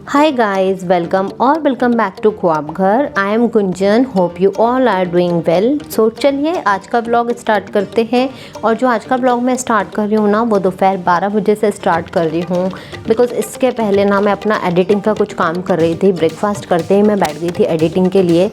Hi guys, welcome back to Khwab Ghar. I am Gunjan, hope you all are doing well. So चलिए आज का blog start करते हैं। और जो आज का ब्लॉग मैं स्टार्ट कर रही हूँ ना, वो दोपहर 12 बजे से स्टार्ट कर रही हूँ। बिकॉज़ इसके पहले ना मैं अपना एडिटिंग का कुछ काम कर रही थी। ब्रेकफास्ट करते ही मैं बैठ गई थी एडिटिंग के लिए।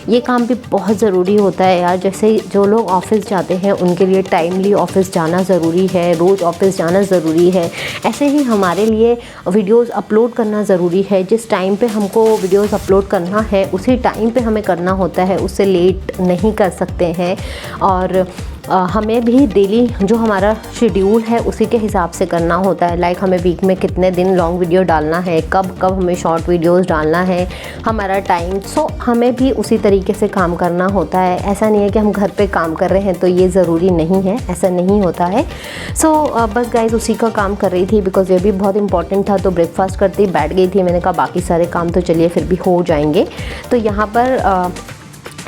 ये काम भी बहुत ज़रूरी होता है यार। जैसे जो लोग ऑफिस जाते हैं उनके लिए टाइमली ऑफिस जाना ज़रूरी है, रोज़ ऑफिस जाना ज़रूरी है। ऐसे ही हमारे लिए वीडियोज़ अपलोड करना ज़रूरी है। जिस टाइम पे हमको वीडियोज़ अपलोड करना है उसी टाइम पे हमें करना होता है, उससे लेट नहीं कर सकते हैं। और हमें भी डेली जो हमारा शेड्यूल है उसी के हिसाब से करना होता है। लाइक हमें वीक में कितने दिन लॉन्ग वीडियो डालना है, कब कब हमें शॉर्ट वीडियोस डालना है, हमारा टाइम। सो हमें भी उसी तरीके से काम करना होता है। ऐसा नहीं है कि हम घर पे काम कर रहे हैं तो ये ज़रूरी नहीं है, ऐसा नहीं होता है। सो बस गाइज उसी का काम कर रही थी बिकॉज़ ये भी बहुत इंपॉर्टेंट था। तो ब्रेकफास्ट करते ही बैठ गई थी। मैंने कहा बाकी सारे काम तो चलिए फिर भी हो जाएंगे। तो यहाँ पर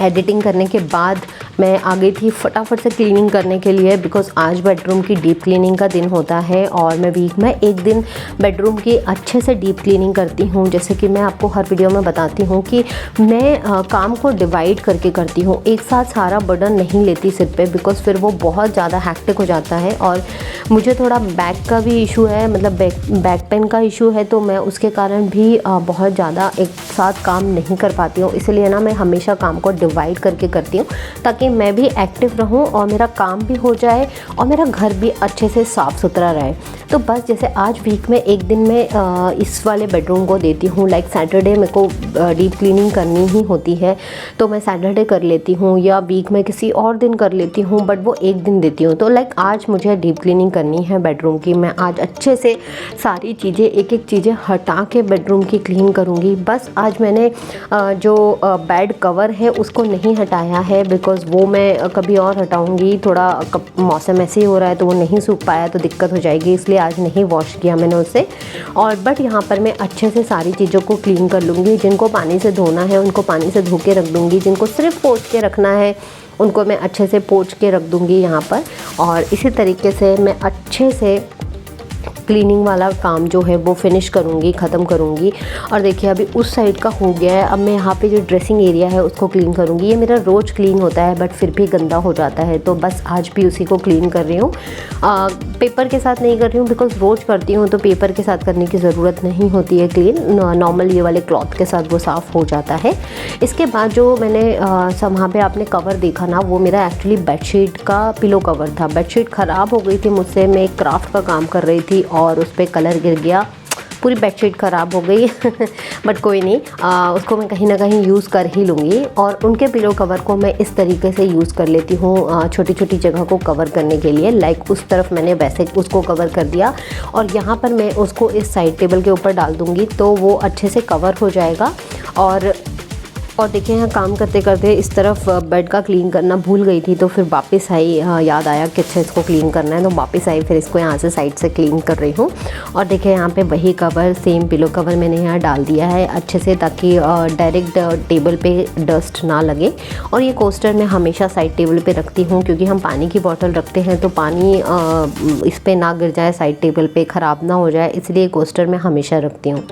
एडिटिंग करने के बाद मैं आ गई थी फटाफट से क्लीनिंग करने के लिए। बिकॉज़ आज बेडरूम की डीप क्लीनिंग का दिन होता है और मैं वीक में एक दिन बेडरूम की अच्छे से डीप क्लीनिंग करती हूँ। जैसे कि मैं आपको हर वीडियो में बताती हूँ कि मैं काम को डिवाइड करके करती हूँ, एक साथ सारा बर्डन नहीं लेती सिर पे। बिकॉज़ फिर वो बहुत ज़्यादा हैक्टिक हो जाता है और मुझे थोड़ा बैक का भी इशू है, मतलब बैक पेन का इशू है। तो मैं उसके कारण भी बहुत ज़्यादा एक साथ काम नहीं कर पाती हूँ। इसलिए ना मैं हमेशा काम को डिवाइड करके करती हूँ ताकि मैं भी एक्टिव रहूं और मेरा काम भी हो जाए और मेरा घर भी अच्छे से साफ़ सुथरा रहे। तो बस जैसे आज वीक में एक दिन मैं इस वाले बेडरूम को देती हूँ। लाइक सैटरडे मेरे को डीप क्लीनिंग करनी ही होती है तो मैं सैटरडे कर लेती हूँ या वीक में किसी और दिन कर लेती हूँ, बट वो एक दिन देती हूँ। तो लाइक आज मुझे डीप क्लीनिंग करनी है बेडरूम की। मैं आज अच्छे से सारी चीज़ें एक एक चीज़ें हटा के बेडरूम की क्लीन करूँगी। बस आज मैंने जो बेड कवर है उसको नहीं हटाया है बिकॉज़ वो मैं कभी और हटाऊंगी। थोड़ा मौसम ऐसे ही हो रहा है तो वो नहीं सूख पाया तो दिक्कत हो जाएगी, इसलिए आज नहीं वॉश किया मैंने उसे। और बट यहाँ पर मैं अच्छे से सारी चीज़ों को क्लीन कर लूँगी। जिनको पानी से धोना है उनको पानी से धो के रख दूँगी, जिनको सिर्फ पोंछ के रखना है उनको मैं अच्छे से पोंछ के रख दूँगी यहाँ पर। और इसी तरीके से मैं अच्छे से क्लीनिंग वाला काम जो है वो फिनिश करूँगी, ख़त्म करूँगी। और देखिए अभी उस साइड का हो गया है। अब मैं यहाँ पे जो ड्रेसिंग एरिया है उसको क्लीन करूँगी। ये मेरा रोज़ क्लीन होता है बट फिर भी गंदा हो जाता है तो बस आज भी उसी को क्लीन कर रही हूँ। पेपर के साथ नहीं कर रही हूँ बिकॉज़ रोज़ करती हूँ तो पेपर के साथ करने की ज़रूरत नहीं होती है क्लीन। नॉर्मल ये वाले क्लॉथ के साथ वो साफ़ हो जाता है। इसके बाद जो मैंने वहाँ पे आपने कवर देखा ना, वो मेरा एक्चुअली बेडशीट का पिलो कवर था। बेडशीट ख़राब हो गई थी मुझसे, मैं एक क्राफ्ट का काम कर रही थी और उस पर कलर गिर गया, पूरी बेडशीट ख़राब हो गई बट कोई नहीं, उसको मैं कहीं ना कहीं यूज़ कर ही लूँगी। और उनके पिलो कवर को मैं इस तरीके से यूज़ कर लेती हूँ छोटी छोटी जगह को कवर करने के लिए। लाइक उस तरफ मैंने वैसे उसको कवर कर दिया और यहाँ पर मैं उसको इस साइड टेबल के ऊपर डाल दूँगी तो वो अच्छे से कवर हो जाएगा। और देखिए यहाँ काम करते करते इस तरफ बेड का क्लीन करना भूल गई थी तो फिर वापस आई, याद आया कि अच्छा इसको क्लीन करना है तो वापस आई, फिर इसको यहाँ से साइड से क्लीन कर रही हूँ। और देखिए यहाँ पे वही कवर, सेम पिलो कवर मैंने यहाँ डाल दिया है अच्छे से ताकि डायरेक्ट टेबल पे डस्ट ना लगे। और ये कोस्टर मैं हमेशा साइड टेबल पे रखती हूँ क्योंकि हम पानी की बॉटल रखते हैं तो पानी इस पर ना गिर जाए, साइड टेबल पे ख़राब ना हो जाए, इसलिए कोस्टर मैं हमेशा रखती हूँ।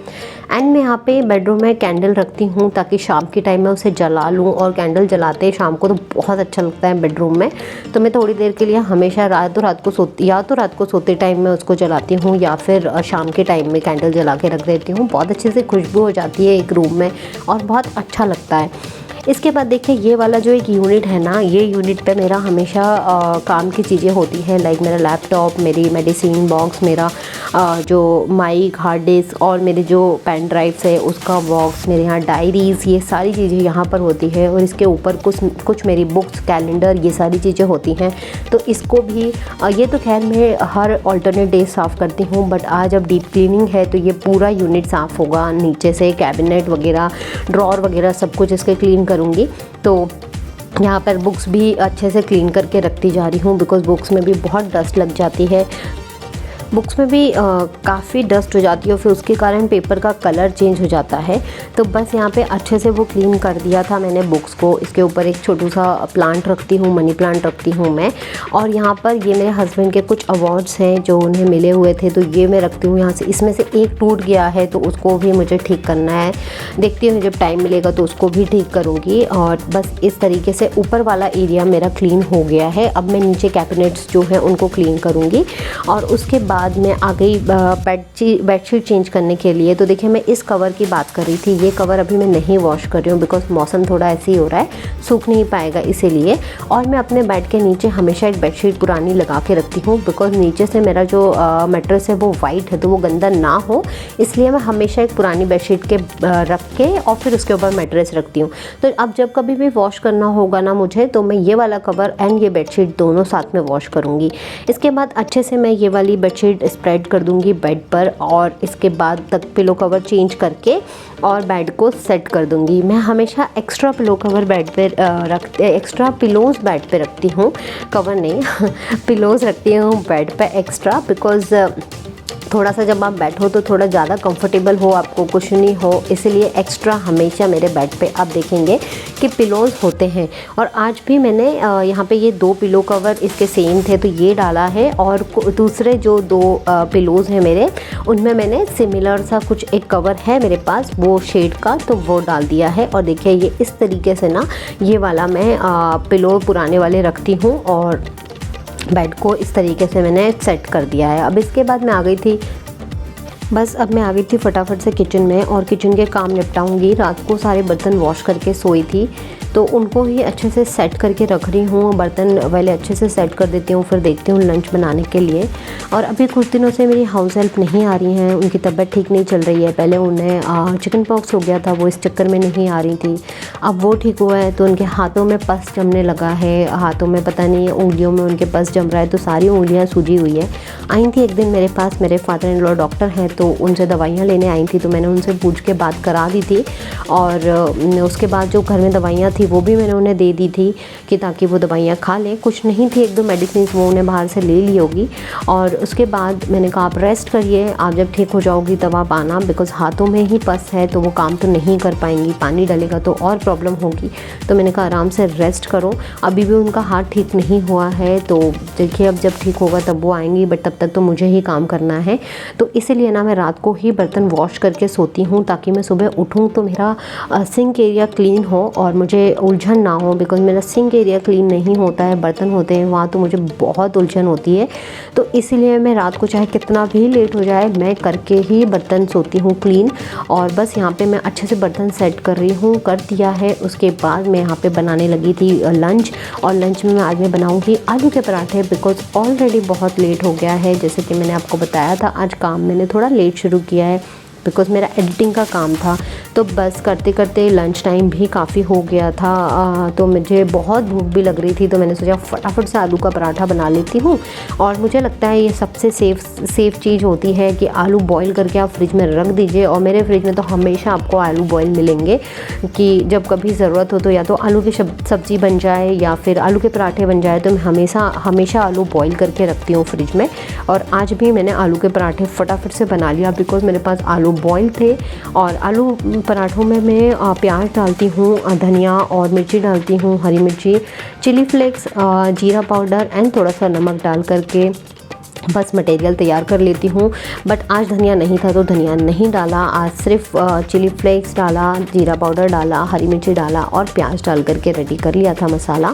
एंड मैं यहाँ पे बेडरूम में कैंडल रखती हूँ ताकि शाम के टाइम में उसे जला लूँ। और कैंडल जलाते शाम को तो बहुत अच्छा लगता है बेडरूम में। तो मैं थोड़ी देर के लिए हमेशा रात को सोते टाइम में उसको जलाती हूँ या फिर शाम के टाइम में कैंडल जला के रख देती हूँ। बहुत अच्छे से खुशबू हो जाती है एक रूम में और बहुत अच्छा लगता है। इसके बाद देखिए ये वाला जो एक यूनिट है ना, ये यूनिट पे मेरा हमेशा काम की चीज़ें होती हैं। लाइक मेरा लैपटॉप, मेरी मेडिसिन बॉक्स, मेरा जो माइक, हार्ड डिस्क और मेरे जो पेन ड्राइव्स है उसका बॉक्स, मेरे यहाँ डायरीज़, ये सारी चीज़ें यहाँ पर होती है। और इसके ऊपर कुछ मेरी बुक्स, कैलेंडर, ये सारी चीज़ें होती हैं। तो इसको भी ये तो खैर मैं हर ऑल्टरनेट डे साफ़ करती हूँ बट आज अब डीप क्लीनिंग है तो ये पूरा यूनिट साफ़ होगा। नीचे से कैबिनेट वगैरह, ड्रॉर वगैरह सब कुछ इसके क्लीन करूँगी। तो यहाँ पर बुक्स भी अच्छे से क्लीन करके रखती जा रही हूँ बिकॉज़ बुक्स में भी बहुत डस्ट लग जाती है। बुक्स में भी काफ़ी डस्ट हो जाती है और फिर उसके कारण पेपर का कलर चेंज हो जाता है। तो बस यहाँ पे अच्छे से वो क्लीन कर दिया था मैंने बुक्स को। इसके ऊपर एक छोटू सा प्लांट रखती हूँ, मनी प्लांट रखती हूँ मैं। और यहाँ पर ये मेरे हस्बैंड के कुछ अवार्ड्स हैं जो उन्हें मिले हुए थे, तो ये मैं रखती हूँ यहाँ से। इसमें से एक टूट गया है तो उसको भी मुझे ठीक करना है, देखती हूँ जब टाइम मिलेगा तो उसको भी ठीक करूँगी। और बस इस तरीके से ऊपर वाला एरिया मेरा क्लीन हो गया है। अब मैं नीचे कैबिनेट्स जो है उनको क्लीन करूँगी और उसके बाद मैं आ गई बेडशीट चेंज करने के लिए। तो देखिए मैं इस कवर की बात कर रही थी, ये कवर अभी मैं नहीं वॉश कर रही हूँ बिकॉज मौसम थोड़ा ऐसे ही हो रहा है, सूख नहीं पाएगा इसीलिए। और मैं अपने बेड के नीचे हमेशा एक बेडशीट पुरानी लगा के रखती हूँ बिकॉज नीचे से मेरा जो मैट्रेस है वो वाइट है, तो वो गंदा ना हो इसलिए मैं हमेशा एक पुरानी बेडशीट के रख के और फिर उसके ऊपर मैट्रेस रखती हूँ। तो अब जब कभी भी वॉश करना होगा ना मुझे, तो मैं ये वाला कवर एंड ये बेडशीट दोनों साथ में वॉश करूँगी। इसके बाद अच्छे से मैं ये वाली बेडशीट स्प्रेड कर दूँगी बेड पर और इसके बाद तक पिलो कवर चेंज करके और बेड को सेट कर दूँगी। मैं हमेशा एक्स्ट्रा पिलो कवर बेड पे एक्स्ट्रा पिलोज़ बेड पे रखती हूँ, कवर नहीं पिलोज़ रखती हूँ बेड पे एक्स्ट्रा, बिकॉज़ थोड़ा सा जब आप बैठो तो थोड़ा ज़्यादा कंफर्टेबल हो, आपको कुशनी हो, इसीलिए एक्स्ट्रा हमेशा मेरे बेड पे आप देखेंगे कि पिलोज़ होते हैं। और आज भी मैंने यहाँ पे ये 2 पिलो कवर इसके सेम थे तो ये डाला है, और दूसरे जो 2 पिलोज़ हैं मेरे उनमें मैंने सिमिलर सा कुछ एक कवर है मेरे पास वो शेड का, तो वो डाल दिया है। और देखिए ये इस तरीके से ना ये वाला मैं पिलो पुराने वाले रखती हूँ और बेड को इस तरीके से मैंने सेट कर दिया है। अब इसके बाद मैं आ गई थी फटाफट से किचन में और किचन के काम निपटाऊंगी। रात को सारे बर्तन वॉश करके सोई थी तो उनको ही अच्छे से सेट करके रख रही हूँ, बर्तन वाले अच्छे से सेट कर देती हूँ, फिर देखती हूँ लंच बनाने के लिए। और अभी कुछ दिनों से मेरी हाउस हेल्प नहीं आ रही हैं, उनकी तबीयत ठीक नहीं चल रही है। पहले उन्हें चिकन पॉक्स हो गया था, वो इस चक्कर में नहीं आ रही थी। अब वो ठीक हुआ है तो उनके हाथों में पस जमने लगा है, हाथों में पता नहीं उंगलियों में उनके पस जम रहा है, तो सारी उंगलियाँ सूजी हुई है। आई थी एक दिन मेरे पास, मेरे फादर इन लॉ डॉक्टर हैं तो उनसे दवाइयाँ लेने आई थी, तो मैंने उनसे पूछ के बात करा दी थी। और उसके बाद जो घर में दवाइयाँ थी वो भी मैंने उन्हें दे दी थी कि ताकि वो दवाइयाँ खा लें। कुछ नहीं थी, 1-2 मेडिसिन वो उन्हें बाहर से ले ली होगी। और उसके बाद मैंने कहा आप रेस्ट करिए, आप जब ठीक हो जाओगी तब आप आना, बिकॉज़ हाथों में ही पस है तो वो काम तो नहीं कर पाएंगी, पानी डलेगा तो और प्रॉब्लम होगी। तो मैंने कहा आराम से रेस्ट करो। अभी भी उनका हाथ ठीक नहीं हुआ है, तो देखिए अब जब ठीक होगा तब वो आएंगी, बट तब तक तो मुझे ही काम करना है। तो इसीलिए ना मैं रात को ही बर्तन वॉश करके सोती हूँ ताकि मैं सुबह उठूँ तो मेरा सिंक एरिया क्लीन हो और मुझे उलझन ना हो। बिकॉज़ मेरा सिंक एरिया क्लीन नहीं होता है, बर्तन होते हैं वहाँ, तो मुझे बहुत उलझन होती है। तो इसीलिए मैं रात को चाहे कितना भी लेट हो जाए मैं करके ही बर्तन सोती हूँ क्लीन। और बस यहाँ पे मैं अच्छे से बर्तन सेट कर रही हूँ, कर दिया है। उसके बाद मैं यहाँ पे बनाने लगी थी लंच, और लंच में आज मैं बनाऊँगी आलू के पराठे, बिकॉज़ ऑलरेडी बहुत लेट हो गया है। जैसे कि मैंने आपको बताया था आज काम मैंने थोड़ा लेट शुरू किया है बिकॉज़ मेरा एडिटिंग का काम था। तो बस करते करते लंच टाइम भी काफ़ी हो गया था, तो मुझे बहुत भूख भी लग रही थी, तो मैंने सोचा फटाफट से आलू का पराठा बना लेती हूँ। और मुझे लगता है ये सबसे सेफ़ चीज़ होती है कि आलू बॉईल करके आप फ्रिज में रख दीजिए। और मेरे फ्रिज में तो हमेशा आपको आलू बॉईल मिलेंगे कि जब कभी ज़रूरत हो तो या तो आलू की सब्ज़ी बन जाए या फिर आलू के पराठे बन जाए, तो मैं हमेशा आलू बॉईल करके रखती हूँ फ्रिज में। और आज भी मैंने आलू के पराठे फटाफट से बना लिया बिकॉज़ मेरे पास आलू बॉईल थे। और आलू पराठों में मैं प्याज डालती हूँ, धनिया और मिर्ची डालती हूँ, हरी मिर्ची, चिली फ्लेक्स, जीरा पाउडर एंड थोड़ा सा नमक डाल करके बस मटेरियल तैयार कर लेती हूँ। बट आज धनिया नहीं था तो धनिया नहीं डाला, आज सिर्फ चिली फ्लेक्स डाला, जीरा पाउडर डाला, हरी मिर्ची डाला और प्याज डाल करके रेडी कर लिया था मसाला।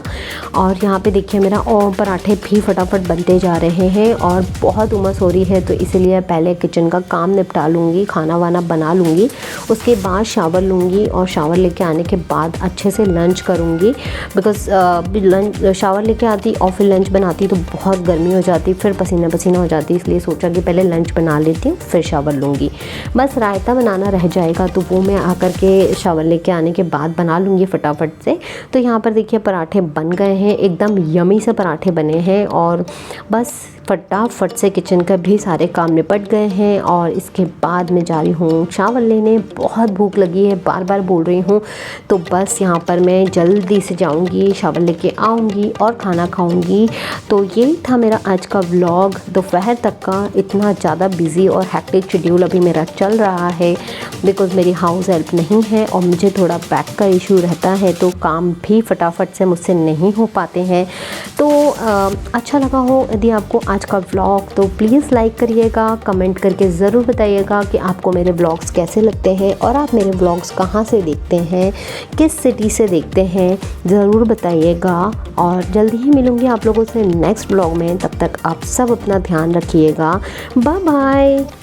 और यहाँ पे देखिए मेरा पराठे भी फटाफट बनते जा रहे हैं और बहुत उमस हो रही है, तो इसीलिए पहले किचन का काम निपटा लूँगी, खाना वाना बना लूँगी, उसके बाद शावर लूँगी। और शावर लेके आने के बाद अच्छे से लंच करूँगी, बिकॉज़ शावर लेके आती और फिर लंच बनाती तो बहुत गर्मी हो जाती, फिर पसीना हो जाती, इसलिए सोचा कि पहले लंच बना लेती हूँ फिर शावर लूँगी। बस रायता बनाना रह जाएगा तो वो मैं आकर के शावर लेके आने के बाद बना लूँगी फटाफट से। तो यहाँ पर देखिए पराठे बन गए हैं, एकदम यमी से पराठे बने हैं। और बस फटाफट से किचन का भी सारे काम निपट गए हैं और इसके बाद मैं जा रही हूँ चावल लेने। बहुत भूख लगी है, बार बार बोल रही हूँ, तो बस यहाँ पर मैं जल्दी से जाऊँगी, चावल लेके आऊँगी और खाना खाऊँगी। तो यही था मेरा आज का व्लॉग दोपहर तक का। इतना ज़्यादा बिज़ी और हैक्टिक शेड्यूल अभी मेरा चल रहा है बिकॉज़ मेरी हाउस हेल्प नहीं है और मुझे थोड़ा बैक का इशू रहता है, तो काम भी फटाफट से मुझसे नहीं हो पाते हैं। तो अच्छा लगा हो यदि आपको आज का व्लॉग तो प्लीज़ लाइक करिएगा, कमेंट करके ज़रूर बताइएगा कि आपको मेरे व्लॉग्स कैसे लगते हैं और आप मेरे व्लॉग्स कहाँ से देखते हैं, किस सिटी से देखते हैं, ज़रूर बताइएगा। और जल्दी ही मिलूँगी आप लोगों से नेक्स्ट व्लॉग में। तब तक आप सब अपना ध्यान रखिएगा। Bye bye.